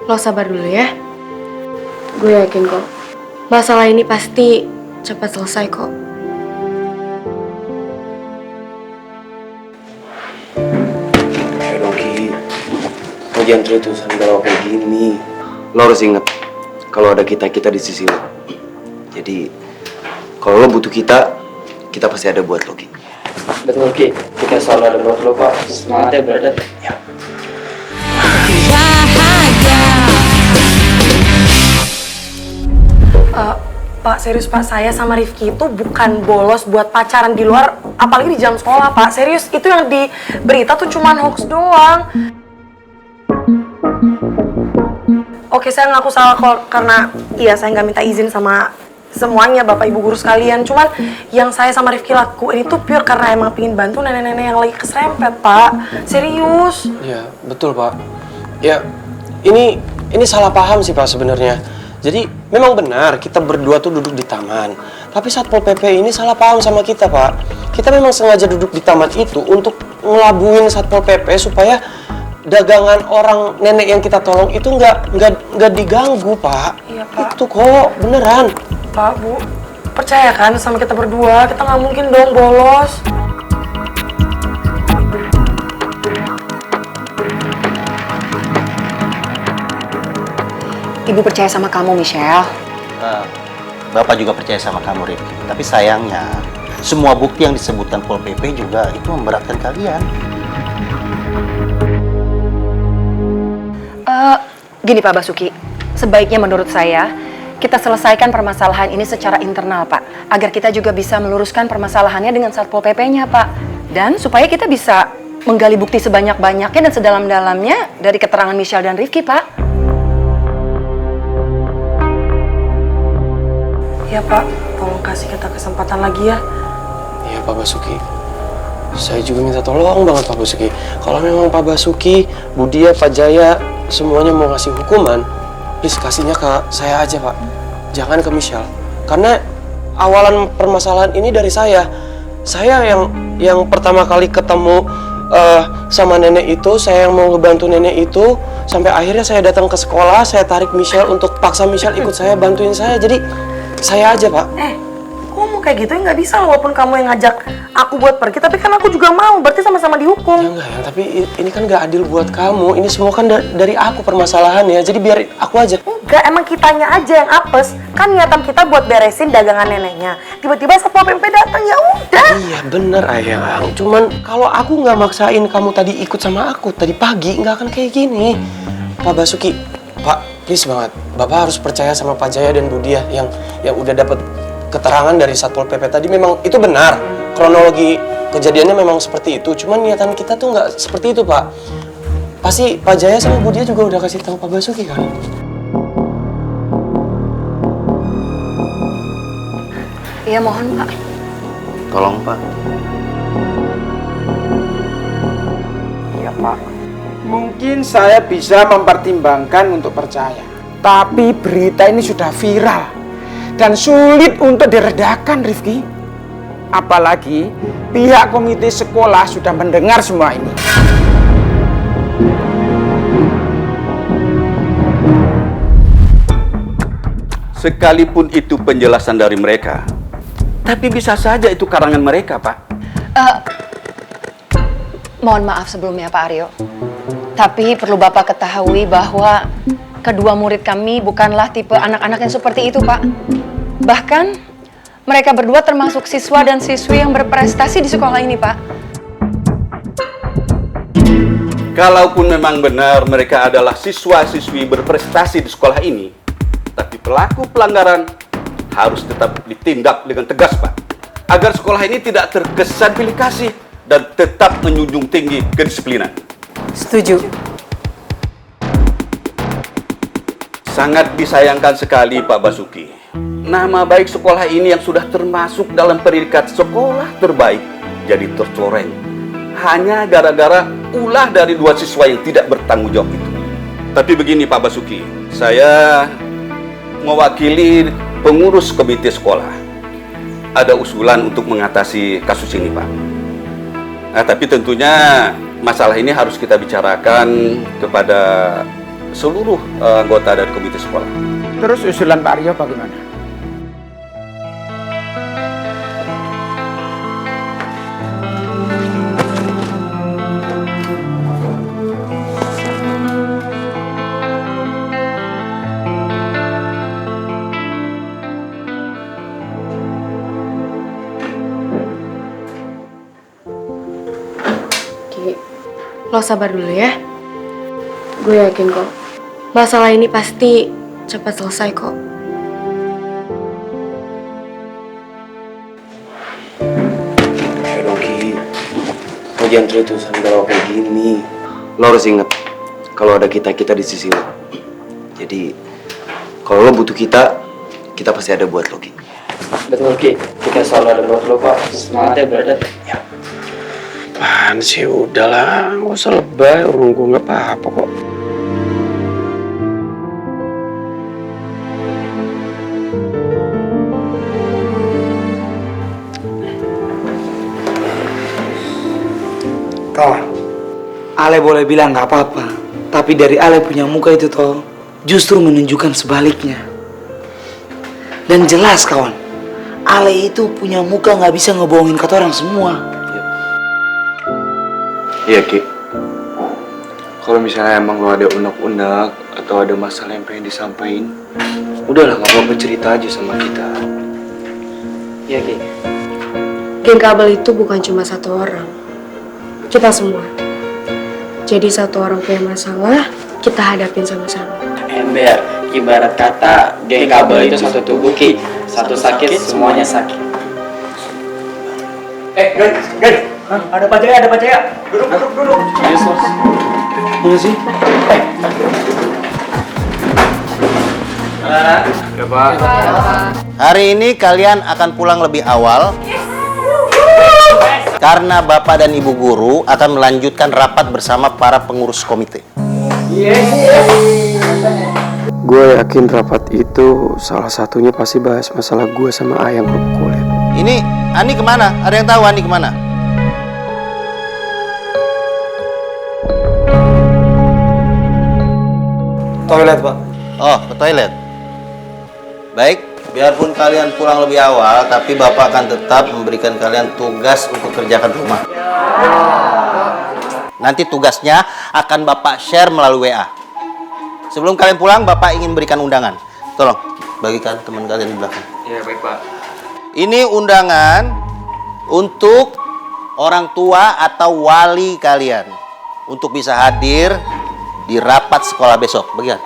Lo sabar dulu ya. Gue yakin kok, masalah ini pasti cepat selesai kok. Ayo dong Ki, lo jangan terus-terusan galau kayak gini. Lo harus inget, kalau ada kita di sisi lo. Jadi, kalau lo butuh kita pasti ada buat lo Ki. Betul Ki, kita selalu ada buat lo Pak. Semangat ya brother. Ya. Pak, serius Pak, saya sama Rifki itu bukan bolos buat pacaran di luar, apalagi di jam sekolah Pak. Serius, itu yang di berita tuh cuman hoax doang. Oke, saya ngaku salah kok, karena iya saya nggak minta izin sama semuanya Bapak Ibu guru sekalian. Cuman yang saya sama Rifki lakuin itu pure karena emang pengen bantu nenek-nenek yang lagi keserempet Pak. Serius. Iya, betul Pak. Ya, ini salah paham sih Pak sebenarnya. Jadi memang benar kita berdua tuh duduk di taman. Tapi Satpol PP ini salah paham sama kita Pak. Kita memang sengaja duduk di taman itu untuk ngelabuin Satpol PP supaya dagangan orang nenek yang kita tolong itu nggak diganggu Pak. Iya Pak. Itu kok beneran. Pak, Bu, percaya kan sama kita berdua? Kita nggak mungkin dong bolos. Ibu percaya sama kamu, Michelle. Bapak juga percaya sama kamu, Rifki. Tapi sayangnya, semua bukti yang disebutkan Pol PP juga itu memberatkan kalian. Gini Pak Basuki, sebaiknya menurut saya, kita selesaikan permasalahan ini secara internal, Pak. Agar kita juga bisa meluruskan permasalahannya dengan Satpol PP-nya, Pak. Dan supaya kita bisa menggali bukti sebanyak-banyaknya dan sedalam-dalamnya dari keterangan Michelle dan Rifki, Pak. Ya Pak, tolong kasih kita kesempatan lagi ya. Iya Pak Basuki. Saya juga minta tolong banget Pak Basuki. Kalau memang Pak Basuki, Budia, Pak Jaya, semuanya mau ngasih hukuman, please kasihnya ke saya aja Pak. Jangan ke Michelle. Karena awalan permasalahan ini dari saya. Saya yang pertama kali ketemu sama nenek itu, saya yang mau ngebantu nenek itu, sampai akhirnya saya datang ke sekolah, saya tarik Michelle untuk paksa Michelle ikut saya, bantuin saya. Jadi saya aja Pak. Kok mau kayak gitu ya? Nggak bisa walaupun kamu yang ngajak aku buat pergi, tapi kan aku juga mau, berarti sama-sama Ya dihukum. enggak ya, tapi ini kan nggak adil buat kamu. Ini semua kan dari aku permasalahannya. Jadi biar aku aja. Enggak, emang kitanya aja yang apes. Kan niatan kita buat beresin dagangan neneknya. Tiba-tiba Satpol PP datang, ya udah. Iya bener Ayang. Cuman kalau aku nggak maksain kamu tadi ikut sama aku tadi pagi, nggak akan kayak gini. Pak Basuki, Pak, please banget. Bapak harus percaya sama Pak Jaya dan Budia yang udah dapat keterangan dari Satpol PP tadi. Memang itu benar. Kronologi kejadiannya memang seperti itu. Cuman niatan kita tuh nggak seperti itu Pak. Pasti Pak Jaya sama Budia juga udah kasih tahu Pak Basuki kan? Iya mohon Pak. Tolong Pak. Ya Pak, mungkin saya bisa mempertimbangkan untuk percaya. Tapi berita ini sudah viral dan sulit untuk diredakan, Rifki. Apalagi pihak komite sekolah sudah mendengar semua ini. Sekalipun itu penjelasan dari mereka, tapi bisa saja itu karangan mereka, Pak. Mohon maaf sebelumnya Pak Aryo. Tapi perlu Bapak ketahui bahwa kedua murid kami bukanlah tipe anak-anak yang seperti itu, Pak. Bahkan mereka berdua termasuk siswa dan siswi yang berprestasi di sekolah ini, Pak. Kalaupun memang benar mereka adalah siswa-siswi berprestasi di sekolah ini, tapi pelaku pelanggaran harus tetap ditindak dengan tegas, Pak. Agar sekolah ini tidak terkesan pilih kasih dan tetap menjunjung tinggi kedisiplinan. Setuju. Sangat disayangkan sekali Pak Basuki. Nama baik sekolah ini yang sudah termasuk dalam peringkat sekolah terbaik jadi tercoreng. Hanya gara-gara ulah dari dua siswa yang tidak bertanggung jawab itu. Tapi begini Pak Basuki, saya mewakili pengurus komite sekolah. Ada usulan untuk mengatasi kasus ini Pak. Nah, tapi tentunya masalah ini harus kita bicarakan kepada seluruh anggota dari komite sekolah. Terus usulan Pak Rio bagaimana? Ki, lo sabar dulu ya. Gue yakin kok, masalah ini pasti cepat selesai kok. Ayo dong Ki, lo jangan terus-terusan galau kayak gini. Lo harus inget kalau ada kita di sisi lo. Jadi kalau lo butuh kita pasti ada buat lo Ki. Betul Ki, kita selalu ada buat lo kok. Semangat ya brother. Ya. Apaan sih, udahlah, nggak usah lebay, orang gue nggak apa-apa kok. Kawan, Ale boleh bilang nggak apa-apa, tapi dari Ale punya muka itu toh justru menunjukkan sebaliknya. Dan jelas kawan, Ale itu punya muka nggak bisa ngebohongin kata orang semua. Iya Ki, kalau misalnya emang lo ada unek-unek atau ada masalah yang pengen disampaikan, udahlah nggak apa-apa, cerita aja sama kita. Iya Ki. Geng kabel itu bukan cuma satu orang, kita semua. Jadi satu orang punya masalah, kita hadapin sama-sama. Ember, ibarat kata geng kabel itu satu tubuh Ki. Satu sakit, semuanya sakit. Guys, ada Pak Jaya, Duduk. Iya sih. Hari ini kalian akan pulang lebih awal karena Bapak dan Ibu Guru akan melanjutkan rapat bersama para pengurus komite. Gue yakin rapat itu salah satunya pasti bahas masalah gue sama ayam kerupuk kulit. Ini Ani kemana? Ada yang tahu Ani kemana? Toilet Pak. Oh, ke toilet. Baik, biarpun kalian pulang lebih awal, tapi Bapak akan tetap memberikan kalian tugas untuk kerjakan rumah. Nanti tugasnya akan Bapak share melalui WA. Sebelum kalian pulang, Bapak ingin berikan undangan. Tolong, bagikan teman kalian di belakang. Iya baik Pak. Ini undangan untuk orang tua atau wali kalian untuk bisa hadir di rapat sekolah besok. Bagian.